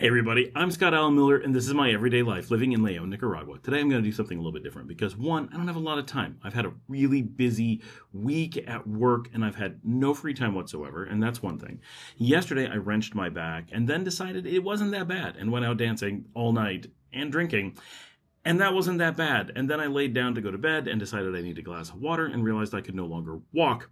Hey everybody, I'm Scott Allen Miller, and this is my everyday life living in Leon, Nicaragua. Today I'm going to do something a little bit different because one, I don't have a lot of time. I've had a really busy week at work and I've had no free time whatsoever, and that's one thing. Yesterday I wrenched my back and then decided it wasn't that bad and went out dancing all night and drinking. And that wasn't that bad. And then I laid down to go to bed and decided I needed a glass of water and realized I could no longer walk.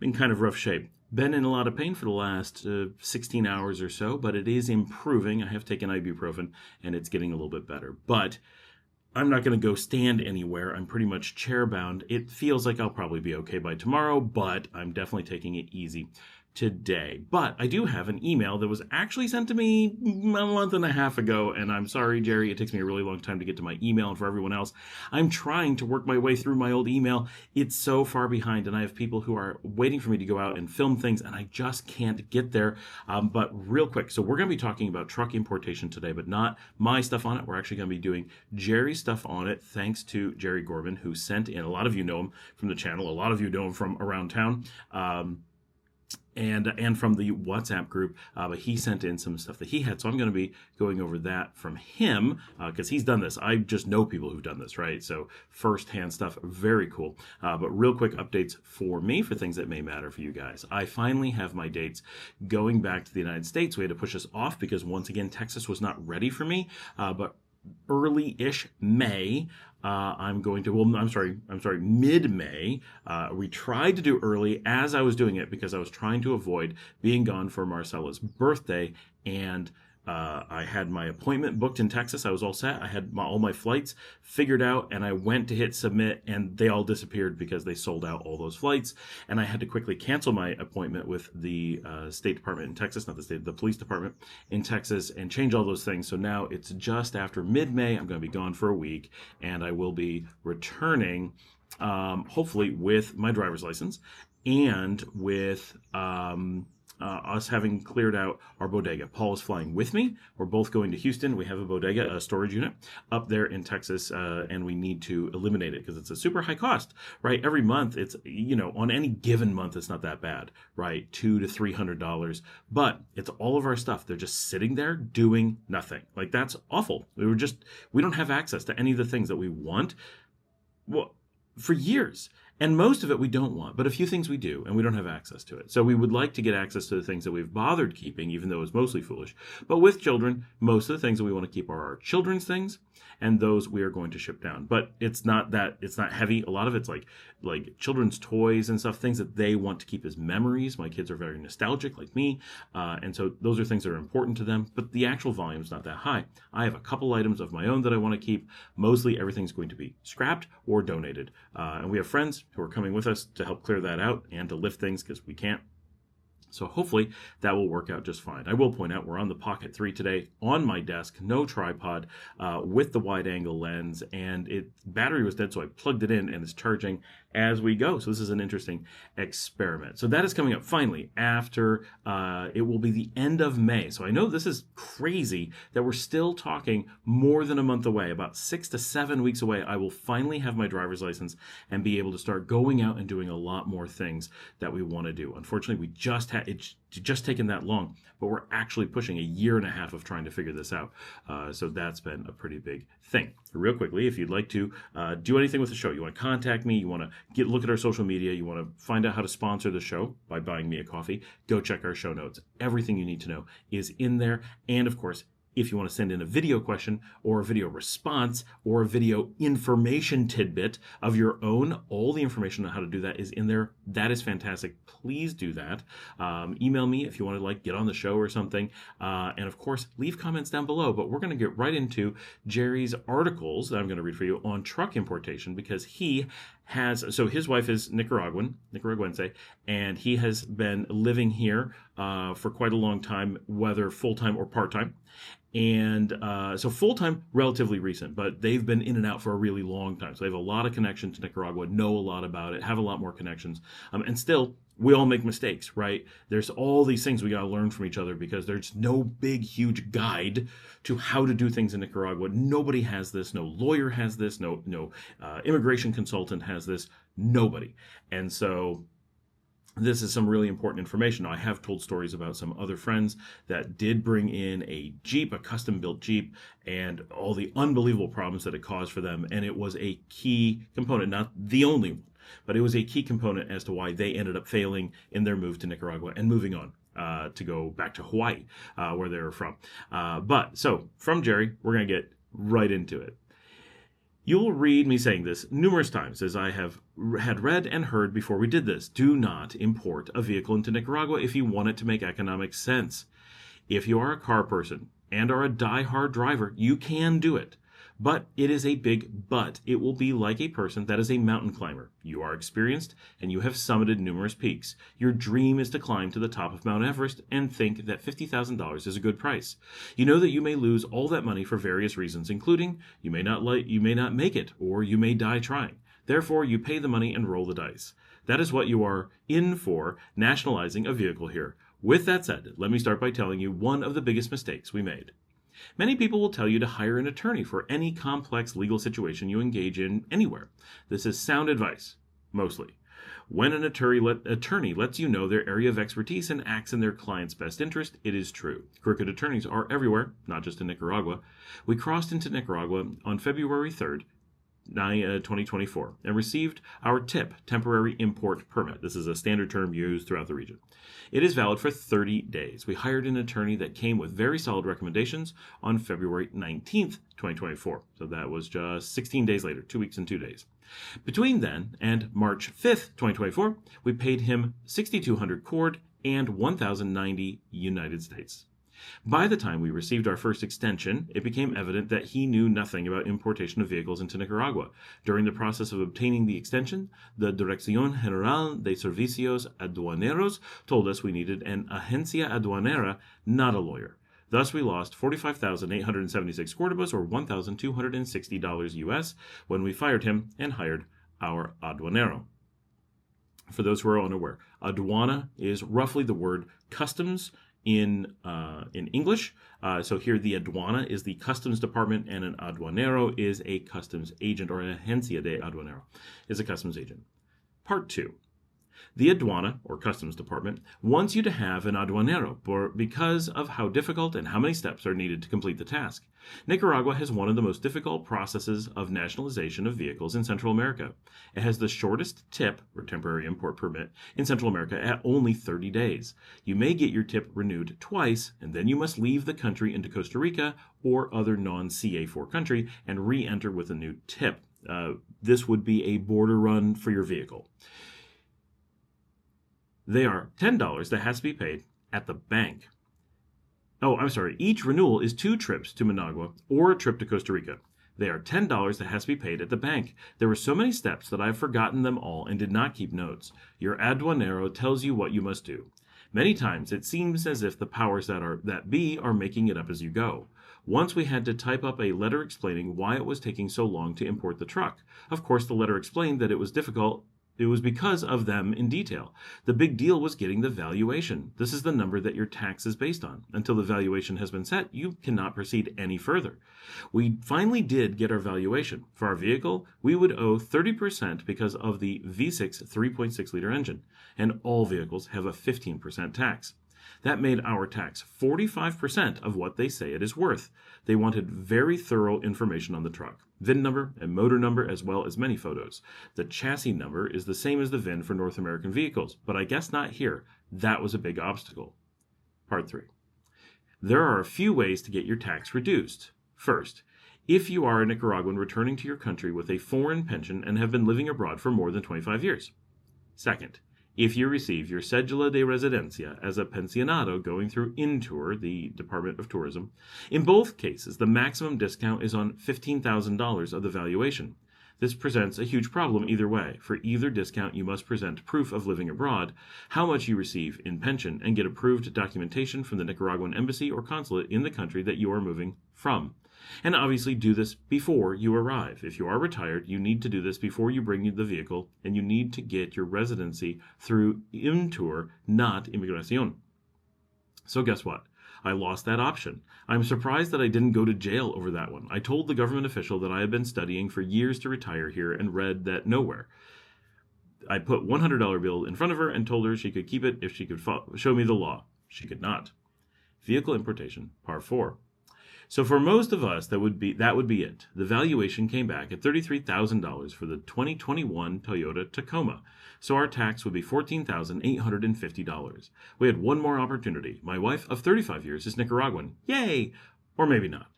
In kind of rough shape. Been in a lot of pain for the last 16 hours or so, but it is improving. I have taken ibuprofen, and it's getting a little bit better. But I'm not going to go stand anywhere. I'm pretty much chair bound. It feels like I'll probably be okay by tomorrow, but I'm definitely taking it easy today. But I do have an email that was actually sent to me a month and a half ago, and I'm sorry, Jerry, it takes me a really long time to get to my email, and for everyone else, I'm trying to work my way through my old email. It's so far behind, and I have people who are waiting for me to go out and film things, and I just can't get there. But real quick, so we're going to be talking about truck importation today, but not my stuff on it. We're actually going to be doing Jerry's stuff on it, thanks to Jerry Gorman, who sent in. A lot of you know him from the channel. A lot of you know him from around town. And from the WhatsApp group, but he sent in some stuff that he had. So I'm going to be going over that from him because he's done this. I just know people who've done this, right? So firsthand stuff, very cool. But real quick updates for me for things that may matter for you guys. I finally have my dates going back to the United States. We had to push this off because once again, Texas was not ready for me, but early-ish May. I'm going to, well, I'm sorry, mid-May. We tried to do early as I was doing it because I was trying to avoid being gone for Marcela's birthday, and I had my appointment booked in Texas. I was all set. I had all my flights figured out, and I went to hit submit, and they all disappeared because they sold out all those flights. And I had to quickly cancel my appointment with the State Department in Texas, not the state, the police department in Texas, and change all those things. So now it's just after mid-May. I'm going to be gone for a week, and I will be returning, hopefully with my driver's license and with us having cleared out our bodega. Paul is flying with me. We're both going to Houston. We have a bodega, a storage unit up there in Texas, and we need to eliminate it because it's a super high cost, right? Every month, it's, on any given month, it's not that bad, right? $200 to $300, but it's all of our stuff. They're just sitting there doing nothing. Like, that's awful. We don't have access to any of the things that we want. Well, for years. And most of it we don't want, but a few things we do, and we don't have access to it. So we would like to get access to the things that we've bothered keeping, even though it's mostly foolish. But with children, most of the things that we want to keep are our children's things, and those we are going to ship down. But it's not heavy. A lot of it's like children's toys and stuff, things that they want to keep as memories. My kids are very nostalgic, like me, and so those are things that are important to them. But the actual volume is not that high. I have a couple items of my own that I want to keep. Mostly everything's going to be scrapped or donated, and we have friends who are coming with us to help clear that out and to lift things because we can't. So hopefully that will work out just fine. I will point out we're on the Pocket 3 today on my desk, no tripod, with the wide angle lens, and battery was dead, so I plugged it in and it's charging as we go. So this is an interesting experiment. So that is coming up finally after it will be the end of May. So I know this is crazy that we're still talking more than a month away, about 6 to 7 weeks away. I will finally have my driver's license and be able to start going out and doing a lot more things that we want to do. Unfortunately, it's just taken that long, but we're actually pushing a year and a half of trying to figure this out. So that's been a pretty big thing. Real quickly, if you'd like to do anything with the show, you want to contact me, you want to look at our social media, you want to find out how to sponsor the show by buying me a coffee, go check our show notes. Everything you need to know is in there. And of course, if you want to send in a video question or a video response or a video information tidbit of your own, all the information on how to do that is in there. That is fantastic. Please do that. Email me if you want to get on the show or something. And of course, leave comments down below. But we're going to get right into Jerry's articles that I'm going to read for you on truck importation because so his wife is Nicaraguense, and he has been living here for quite a long time, whether full-time or part-time. And so full-time, relatively recent, but they've been in and out for a really long time. So they have a lot of connection to Nicaragua, know a lot about it, have a lot more connections. And still, we all make mistakes, right? There's all these things we got to learn from each other because there's no big, huge guide to how to do things in Nicaragua. Nobody has this. No lawyer has this. No immigration consultant has this. Nobody. And so This is some really important information. Now, I have told stories about some other friends that did bring in a Jeep, a custom-built Jeep, and all the unbelievable problems that it caused for them. And it was a key component, not the only one, but it was a key component as to why they ended up failing in their move to Nicaragua and moving on to go back to Hawaii, where they were from. So from Jerry, we're going to get right into it. You'll read me saying this numerous times, as I have had read and heard before we did this. Do not import a vehicle into Nicaragua if you want it to make economic sense. If you are a car person and are a die-hard driver, you can do it. But it is a big but. It will be like a person that is a mountain climber. You are experienced and you have summited numerous peaks. Your dream is to climb to the top of Mount Everest and think that $50,000 is a good price. You know that you may lose all that money for various reasons, including you may not make it, or you may die trying. Therefore, you pay the money and roll the dice. That is what you are in for nationalizing a vehicle here. With that said, let me start by telling you one of the biggest mistakes we made. Many people will tell you to hire an attorney for any complex legal situation you engage in anywhere. This is sound advice, mostly. When an attorney lets you know their area of expertise and acts in their client's best interest, it is true. Crooked attorneys are everywhere, not just in Nicaragua. We crossed into Nicaragua on February 3rd, 2024, and received our TIP, Temporary Import Permit. This is a standard term used throughout the region. It is valid for 30 days. We hired an attorney that came with very solid recommendations on February 19th, 2024. So that was just 16 days later, 2 weeks and 2 days. Between then and March 5th, 2024, we paid him 6,200 cord and 1,090 United States. By the time we received our first extension, it became evident that he knew nothing about importation of vehicles into Nicaragua. During the process of obtaining the extension, the Dirección General de Servicios Aduaneros told us we needed an agencia aduanera, not a lawyer. Thus, we lost 45,876 cordobas, or $1,260 US, when we fired him and hired our aduanero. For those who are unaware, aduana is roughly the word customs in English. So here the aduana is the customs department, and an aduanero is a customs agent, or an agencia de aduanero is a customs agent. Part 2. The aduana, or customs department, wants you to have an aduanero because of how difficult and how many steps are needed to complete the task. Nicaragua has one of the most difficult processes of nationalization of vehicles in Central America. It has the shortest TIP, or temporary import permit, in Central America at only 30 days. You may get your TIP renewed twice, and then you must leave the country into Costa Rica or other non-CA4 country and re-enter with a new TIP. This would be a border run for your vehicle. They are $10 that has to be paid at the bank. Each renewal is 2 trips to Managua or a trip to Costa Rica. They are $10 that has to be paid at the bank. There were so many steps that I've forgotten them all and did not keep notes. Your aduanero tells you what you must do. Many times it seems as if the powers that be are making it up as you go. Once we had to type up a letter explaining why it was taking so long to import the truck. Of course, the letter explained that it was difficult. It was because of them in detail. The big deal was getting the valuation. This is the number that your tax is based on. Until the valuation has been set, you cannot proceed any further. We finally did get our valuation. For our vehicle, we would owe 30% because of the V6 3.6-liter engine, and all vehicles have a 15% tax. That made our tax 45% of what they say it is worth. They wanted very thorough information on the truck, VIN number and motor number, as well as many photos. The chassis number is the same as the VIN for North American vehicles, but I guess not here. That was a big obstacle. Part 3. There are a few ways to get your tax reduced. First, if you are a Nicaraguan returning to your country with a foreign pension and have been living abroad for more than 25 years. Second, if you receive your cédula de residencia as a pensionado going through Intour, the Department of Tourism. In both cases, the maximum discount is on $15,000 of the valuation. This presents a huge problem either way. For either discount, you must present proof of living abroad, how much you receive in pension, and get approved documentation from the Nicaraguan embassy or consulate in the country that you are moving from. And obviously do this before you arrive. If you are retired, you need to do this before you bring the vehicle, and you need to get your residency through Intour, not Imigración. So guess what? I lost that option. I'm surprised that I didn't go to jail over that one. I told the government official that I had been studying for years to retire here and read that nowhere. I put $100 bill in front of her and told her she could keep it if she could show me the law. She could not. Vehicle importation, par 4. So for most of us, that would be it. The valuation came back at $33,000 for the 2021 Toyota Tacoma. So our tax would be $14,850. We had one more opportunity. My wife of 35 years is Nicaraguan. Yay! Or maybe not.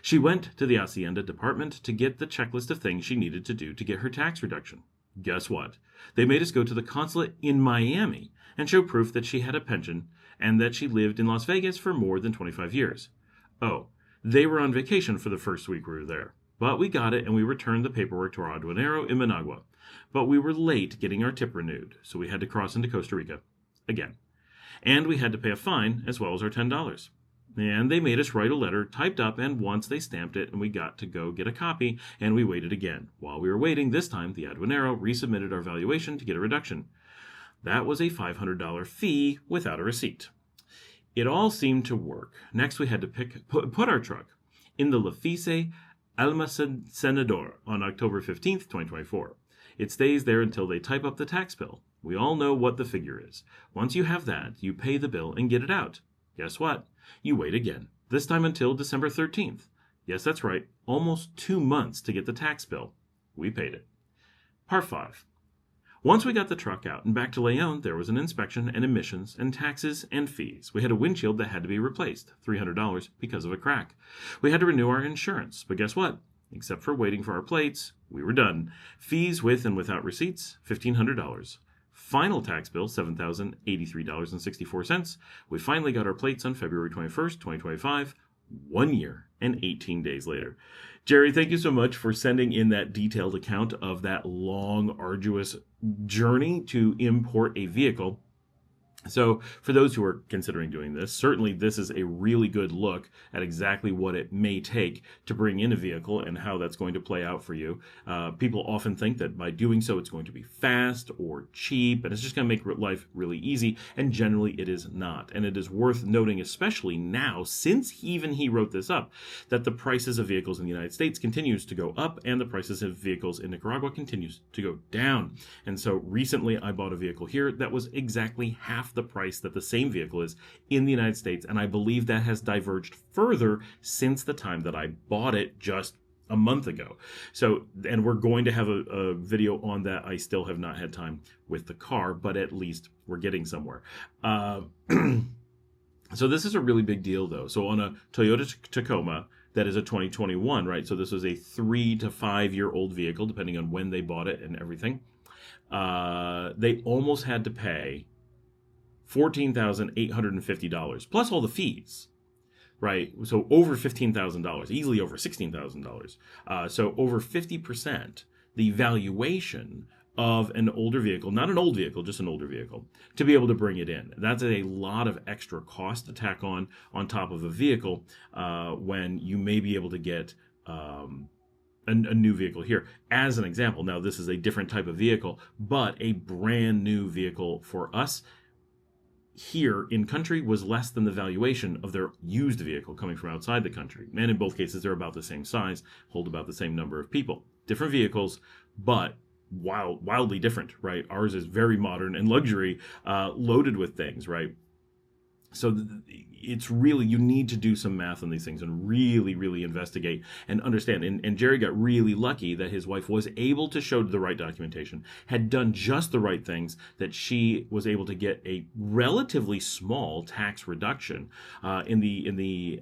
She went to the Hacienda department to get the checklist of things she needed to do to get her tax reduction. Guess what? They made us go to the consulate in Miami and show proof that she had a pension and that she lived in Las Vegas for more than 25 years. Oh, they were on vacation for the first week we were there. But we got it and we returned the paperwork to our aduanero in Managua. But we were late getting our tip renewed, so we had to cross into Costa Rica again. And we had to pay a fine as well as our $10. And they made us write a letter typed up, and once they stamped it, and we got to go get a copy, and we waited again. While we were waiting, this time the aduanero resubmitted our valuation to get a reduction. That was a $500 fee without a receipt. It all seemed to work. Next, we had to put our truck in the Lafice Almacenador on October 15th, 2024. It stays there until they type up the tax bill. We all know what the figure is. Once you have that, you pay the bill and get it out. Guess what? You wait again, this time until December 13th. Yes, that's right, almost 2 months to get the tax bill. We paid it. Part 5. Once we got the truck out and back to Leon, there was an inspection and emissions and taxes and fees. We had a windshield that had to be replaced, $300 because of a crack. We had to renew our insurance, but guess what? Except for waiting for our plates, we were done. Fees with and without receipts, $1,500. Final tax bill, $7,083.64. We finally got our plates on February 21st, 2025, 1 year and 18 days later. Jerry, thank you so much for sending in that detailed account of that long, arduous journey to import a vehicle. So for those who are considering doing this, certainly this is a really good look at exactly what it may take to bring in a vehicle and how that's going to play out for you. People often think that by doing so, it's going to be fast or cheap, and it's just going to make life really easy, and generally it is not. And it is worth noting, especially now, since he wrote this up, that the prices of vehicles in the United States continues to go up, and the prices of vehicles in Nicaragua continues to go down. And so recently I bought a vehicle here that was exactly half the price that the same vehicle is in the United States, and I believe that has diverged further since the time that I bought it just a month ago. So, and we're going to have a video on that. I still have not had time with the car, but at least we're getting somewhere. So this is a really big deal, though. So on a Toyota Tacoma, that is a 2021, right? So this was a 3 to 5 year old vehicle, depending on when they bought it and everything. They almost had to pay $14,850 plus all the fees, right? So over $15,000, easily over $16,000. So over 50% the valuation of an older vehicle, not an old vehicle, just an older vehicle, to be able to bring it in. That's a lot of extra cost to tack on top of a vehicle when you may be able to get a new vehicle here. As an example, now this is a different type of vehicle, but a brand new vehicle for us here in country was less than the valuation of their used vehicle coming from outside the country. And in both cases, they're about the same size, hold about the same number of people. Different vehicles, but wildly different, right? Ours is very modern and luxury, loaded with things, right? So it's really, you need to do some math on these things and really, really investigate and understand. And Jerry got really lucky that his wife was able to show the right documentation, had done just the right things, that she was able to get a relatively small tax reduction in the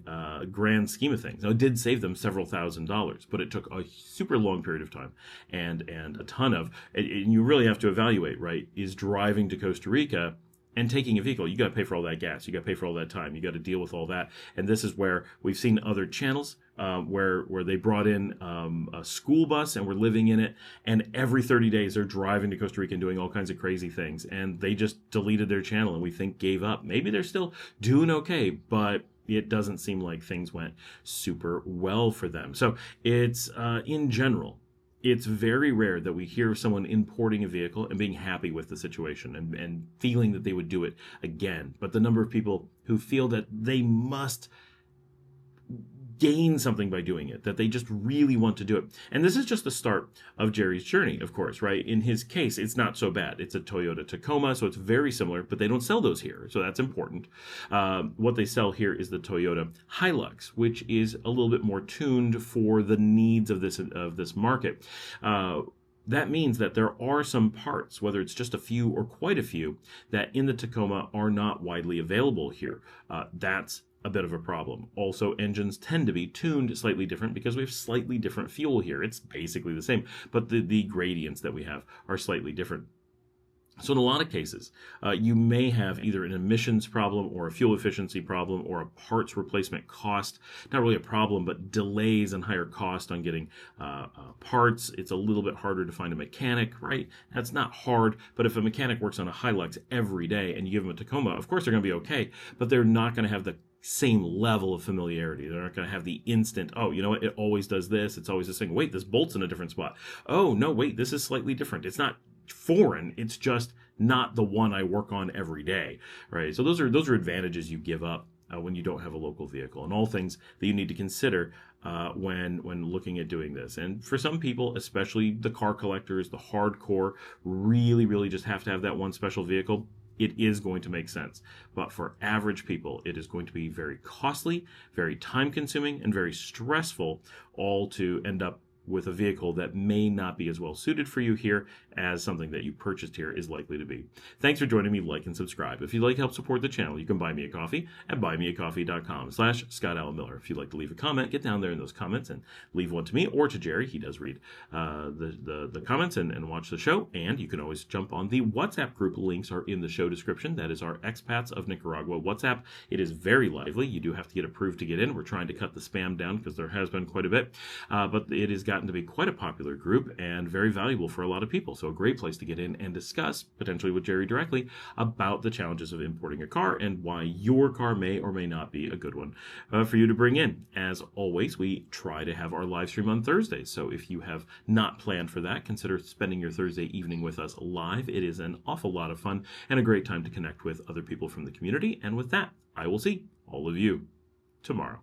grand scheme of things. Now, it did save them several $1,000s, but it took a super long period of time and a ton of, and you really have to evaluate, right, is driving to Costa Rica and taking a vehicle, you got to pay for all that gas. You got to pay for all that time. You got to deal with all that. And this is where we've seen other channels where they brought in a school bus and were living in it. And every 30 days they're driving to Costa Rica and doing all kinds of crazy things. And they just deleted their channel and we think gave up. Maybe they're still doing okay, but it doesn't seem like things went super well for them. So it's in general, it's very rare that we hear of someone importing a vehicle and being happy with the situation and feeling that they would do it again. But the number of people who feel that they must gain something by doing it, that they just really want to do it. And this is just the start of Jerry's journey, of course, right? In his case, it's not so bad. It's a Toyota Tacoma, so it's very similar, but they don't sell those here, so that's important. What they sell here is the Toyota Hilux, which is a little bit more tuned for the needs of this market. That means that there are some parts, whether it's just a few or quite a few, that in the Tacoma are not widely available here. That's a bit of a problem. Also, engines tend to be tuned slightly different because we have slightly different fuel here. It's basically the same, but the gradients that we have are slightly different. So in a lot of cases, you may have either an emissions problem or a fuel efficiency problem or a parts replacement cost. Not really a problem, but delays and higher cost on getting parts. It's a little bit harder to find a mechanic, right? That's not hard, but if a mechanic works on a Hilux every day and you give them a Tacoma, of course they're going to be okay, but they're not going to have the same level of familiarity. They're not going to have the instant, oh, you know what, it always does this. It's always this thing. Wait, this bolt's in a different spot. Oh, no, wait, this is slightly different. It's not foreign, it's just not the one I work on every day, right? So those are advantages you give up when you don't have a local vehicle, and all things that you need to consider when looking at doing this. And for some people, especially the car collectors, the hardcore, really just have to have that one special vehicle. It is going to make sense. But for average people, it is going to be very costly, very time consuming, and very stressful, all to end up with a vehicle that may not be as well suited for you here as something that you purchased here is likely to be. Thanks for joining me. Like and subscribe. If you'd like to help support the channel, you can buy me a coffee at buymeacoffee.com/Scott Allen Miller. If you'd like to leave a comment, get down there in those comments and leave one to me or to Jerry. He does read the comments and watch the show. And you can always jump on the WhatsApp group. Links are in the show description. That is our Expats of Nicaragua WhatsApp. It is very lively. You do have to get approved to get in. We're trying to cut the spam down because there has been quite a bit, but it has gotten to be quite a popular group and very valuable for a lot of people. So a great place to get in and discuss, potentially with Jerry directly, about the challenges of importing a car and why your car may or may not be a good one for you to bring in. As always, we try to have our live stream on Thursdays. So if you have not planned for that, consider spending your Thursday evening with us live. It is an awful lot of fun and a great time to connect with other people from the community. And with that, I will see all of you tomorrow.